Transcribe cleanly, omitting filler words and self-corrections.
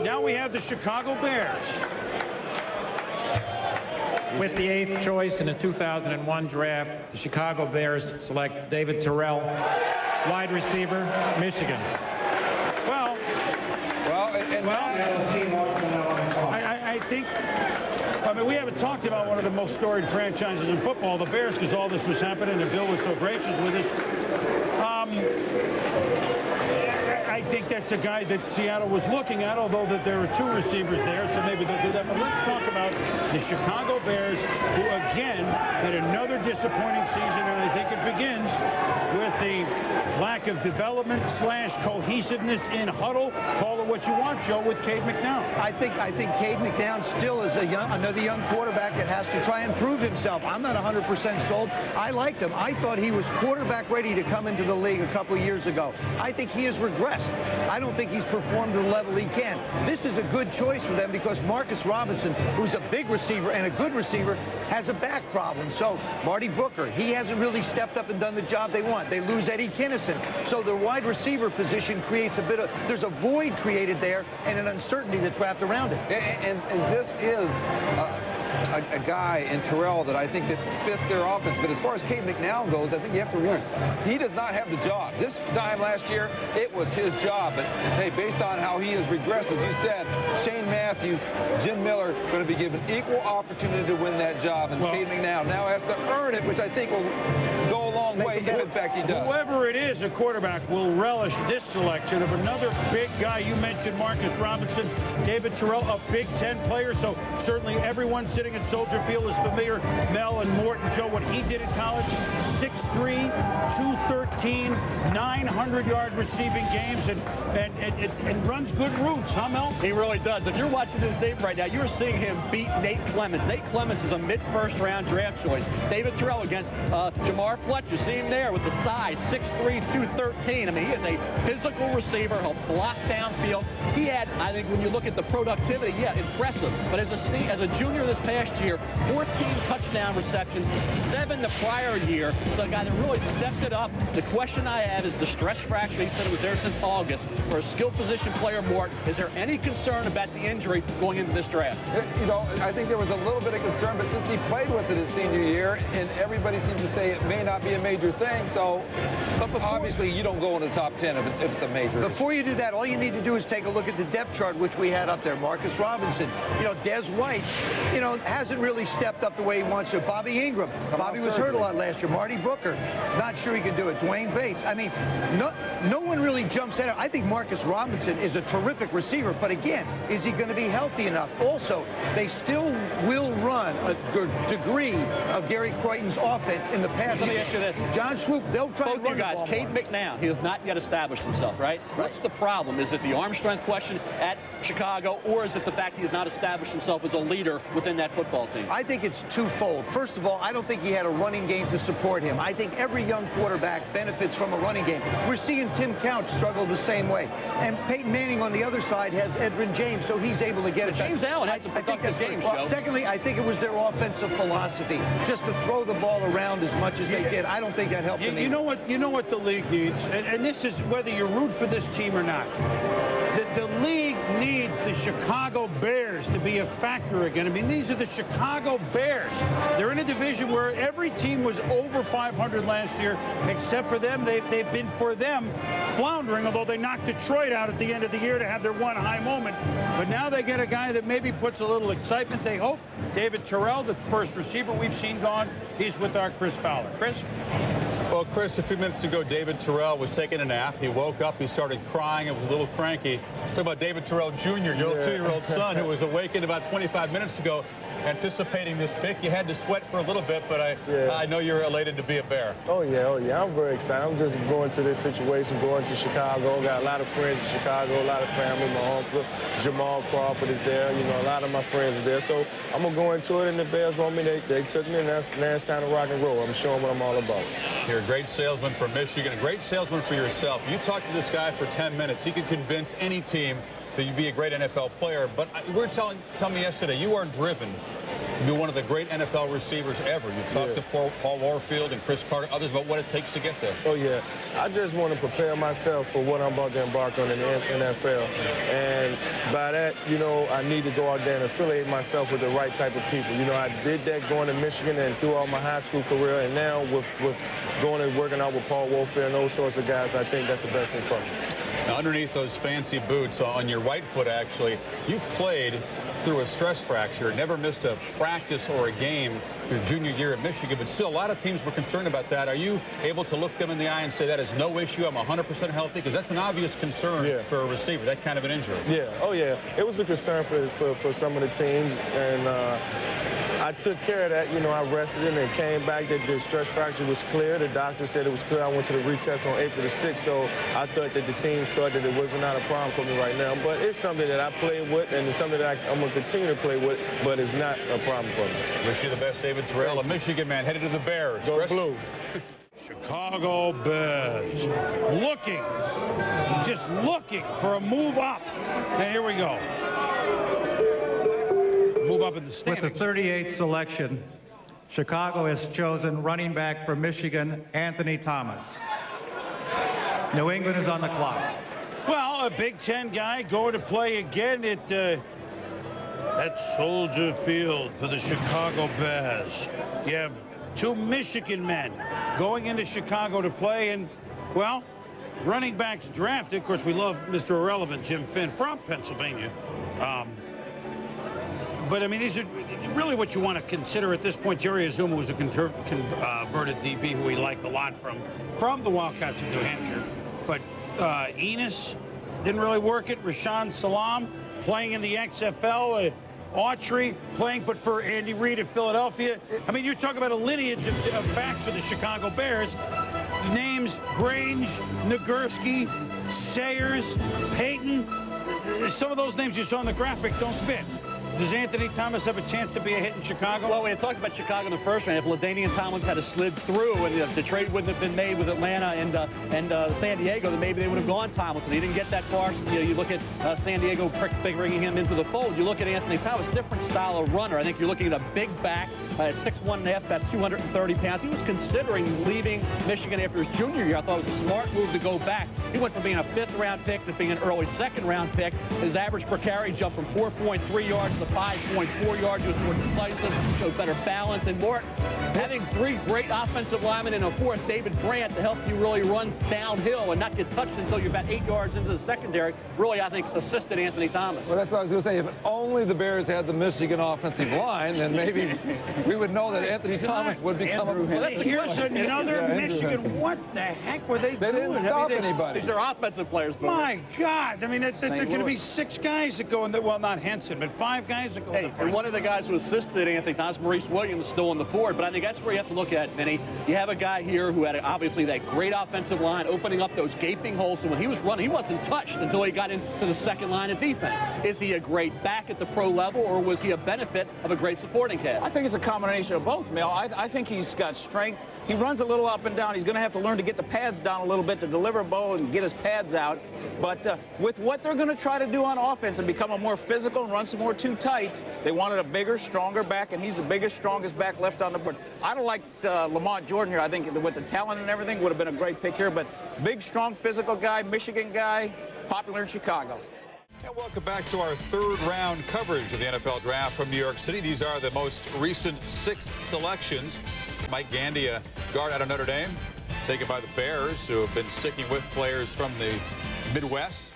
right, now we have the Chicago Bears. With the 8th choice in the 2001 draft, the Chicago Bears select David Terrell, wide receiver, Michigan. I think, I mean, we haven't talked about one of the most storied franchises in football, the Bears, because all this was happening and Bill was so gracious with us. I think that's a guy that Seattle was looking at, although that there are 2 receivers there, so maybe they'll do that. But let's talk about the Chicago Bears, who again had another disappointing season, and I think it begins with the lack of development / cohesiveness in huddle. Call it what you want, Joe, with Cade McNown. I think Cade McNown still is another young quarterback that has to try and prove himself. I'm not 100% sold. I liked him. I thought he was quarterback ready to come into the league a couple of years ago. I think he has regressed. I don't think he's performed to the level he can. This is a good choice for them because Marcus Robinson, who's a big receiver and a good receiver, has a back problem. So Marty Booker, he hasn't really stepped up and done the job they want. They lose Eddie Kinnison. So their wide receiver position creates a bit of, there's a void created there and an uncertainty that's wrapped around it. And this is a guy in Terrell that I think that fits their offense. But as far as Cade McNown goes, I think you have to remember, he does not have the job. This time last year, it was his job. But, hey, based on how he has regressed, as you said, Shane Matthews, Jim Miller going to be given equal opportunity to win that job. And Cade McNown now has to earn it, which I think will go a long way if, in fact, he does. Whoever it is, a quarterback will relish this selection of another big guy. You mentioned Marcus Robinson, David Terrell, a Big Ten player. So certainly everyone sitting at Soldier Field is familiar. Mel and Morton, Joe, what he did in college, 6'3", 213, 900-yard receiving games, and runs good routes, huh, Mel? He really does. If you're watching this tape right now, you're seeing him beat Nate Clemens. Nate Clemens is a mid-first round draft choice. David Terrell against Jamar Fletcher. See him there with the size, 6'3", 213. I mean, he is a physical receiver. He'll block downfield. He had, I think, when you look at the productivity, yeah, impressive. But as a junior this past year, 14 touchdown receptions, 7 the prior year. So a guy that really stepped it up. The question I have is the stress fracture. He said it was there since August. For a skill position player, Mort, is there any concern about the injury going into this draft? You know, I think there was a little bit of concern, but since he played with it his senior year, and everybody seems to say it may not be a major thing, so obviously you don't go in the top 10 if it's a major. Before you do that, all you need to do is take a look at the depth chart, which we had up there. Marcus Robinson, you know, Des White, you know, hasn't really stepped up the way he wants to. Bobby Ingram. Bobby was hurt a lot last year. Marty Booker, not sure he can do it. Dwayne Bates. I mean, no one really jumps at it. I think Marcus Robinson is a terrific receiver, but again, is he going to be healthy enough? Also, they still will run a good degree of Gary Croyton's offense in the past. Let me ask you this. John Swoop, they'll try to run you guys, Cade McNown, he has not yet established himself, right? What's the problem? Is it the arm strength question at Chicago, or is it the fact he has not established himself as a leader within that football team? I think it's twofold. First of all, I don't think he had a running game to support him. I think every young quarterback benefits from a running game. We're seeing Tim Couch struggle the same way. And Peyton Manning on the other side has Edgerrin James, so he's able to get it. James Allen had some productive games, Joe. Secondly, I think it was their offensive philosophy, just to throw the ball around as much as they did. I don't think that helped them. You know what the league needs, and this is whether you root for this team or not. The league needs the Chicago Bears to be a factor again. I mean, these are the Chicago Bears. They're in a division where every team was over 500 last year, except for them. They've been, for them, floundering, although they knocked Detroit out at the end of the year to have their one high moment. But now they get a guy that maybe puts a little excitement, they hope. David Terrell, the first receiver we've seen gone. He's with our Chris Fowler. Chris? Well, Chris, a few minutes ago, David Terrell was taking a nap. He woke up. He started crying. It was a little cranky. Talk about David Terrell Jr., your little 2-year-old son, who was awakened about 25 minutes ago, anticipating this pick. You had to sweat for a little bit, but I know you're elated to be a Bear. Oh, yeah. I'm very excited. I'm just going to this situation, going to Chicago. Got a lot of friends in Chicago, a lot of family. My uncle, Jamal Crawford, is there. You know, a lot of my friends are there. So I'm going to go into it, and the Bears want me. They took me, and now it's time to rock and roll. I'm showing what I'm all about. You're a great salesman for Michigan, a great salesman for yourself. You talk to this guy for 10 minutes. He can convince any team that you'd be a great NFL player. But you were telling me yesterday you are driven to be one of the great NFL receivers ever. You talked to Paul Warfield and Chris Carter, others, about what it takes to get there. Oh, yeah. I just want to prepare myself for what I'm about to embark on in the NFL. And by that, you know, I need to go out there and affiliate myself with the right type of people. You know, I did that going to Michigan and throughout my high school career, and now with going and working out with Paul Warfield and those sorts of guys, I think that's the best thing for me. Now, underneath those fancy boots on your right foot, actually, you played through a stress fracture, never missed a practice or a game your junior year at Michigan, but still a lot of teams were concerned about that. Are you able to look them in the eye and say that is no issue, I'm 100% healthy? Because that's an obvious concern for a receiver, that kind of an injury. Yeah, oh yeah, it was a concern for some of the teams, and I took care of that. You know, I rested and it came back that the stress fracture was clear. The doctor said it was clear. I went to the retest on April the 6th, so I thought that the teams thought that it was not a problem for me right now. But it's something that I play with, and it's something that I'm going to continue to play with, but it's not a problem for me. Wish you the best, David Terrell, a Michigan man, headed to the Bears. Go Blue. Chicago Bears just looking for a move up. And here we go. Move up in the standings. With the 38th selection, Chicago has chosen running back for Michigan, Anthony Thomas. New England is on the clock. Well, a Big Ten guy going to play again at Soldier Field for the Chicago Bears. You have two Michigan men going into Chicago to play, and, well, running backs drafted. Of course, we love Mr. Irrelevant, Jim Finn, from Pennsylvania. But, I mean, these are really what you want to consider at this point. Jerry Azuma was a converted DB who we liked a lot from the Wildcats of New Hampshire. But Enos didn't really work it. Rashaan Salam playing in the XFL. Autry playing, but for Andy Reid at Philadelphia. I mean, you're talking about a lineage of backs for the Chicago Bears. Names: Grange, Nagurski, Sayers, Payton. Some of those names you saw in the graphic don't fit. Does Anthony Thomas have a chance to be a hit in Chicago? Well, we had talked about Chicago in the first round. If LaDainian Tomlins had slid through and the trade wouldn't have been made with Atlanta and San Diego, then maybe they would have gone Tomlinson. He didn't get that far. You know, you look at San Diego bringing him into the fold. You look at Anthony Thomas, different style of runner. I think you're looking at a big back at 6'1.5", about 230 pounds. He was considering leaving Michigan after his junior year. I thought it was a smart move to go back. He went from being a 5th-round pick to being an early 2nd-round pick. His average per carry jumped from 4.3 yards to 5.4 yards. He was more decisive, showed better balance, and more having 3 great offensive linemen and a 4th, David Brandt, to help you really run downhill and not get touched until you're about 8 yards into the secondary, really, I think, assisted Anthony Thomas. Well, that's what I was going to say. If only the Bears had the Michigan offensive line, then maybe we would know that Anthony Thomas would become a... Well, here's another Michigan. What the heck were they doing? They didn't stop anybody. These are offensive players. My God. I mean, there's going to be 6 guys that go in there. Well, not Henson, but 5 guys that go in there. And one of the guys who assisted Anthony Thomas, Maurice Williams, still on the board. But I think that's where you have to look at, Vinny. You have a guy here who had obviously that great offensive line, opening up those gaping holes. So when he was running, he wasn't touched until he got into the second line of defense. Is he a great back at the pro level, or was he a benefit of a great supporting cast? I think it's a combination of both, Mel. I think he's got strength. He runs a little up and down. He's going to have to learn to get the pads down a little bit to deliver a ball and get his pads out. But with what they're going to try to do on offense and become a more physical and run some more 2 tights, they wanted a bigger, stronger back, and he's the biggest, strongest back left on the board. I don't like Lamont Jordan here. I think with the talent and everything, would have been a great pick here. But big, strong, physical guy, Michigan guy, popular in Chicago. And welcome back to our 3rd round coverage of the NFL Draft from New York City. These are the most recent 6 selections. Mike Gandia, guard out of Notre Dame, taken by the Bears, who have been sticking with players from the Midwest.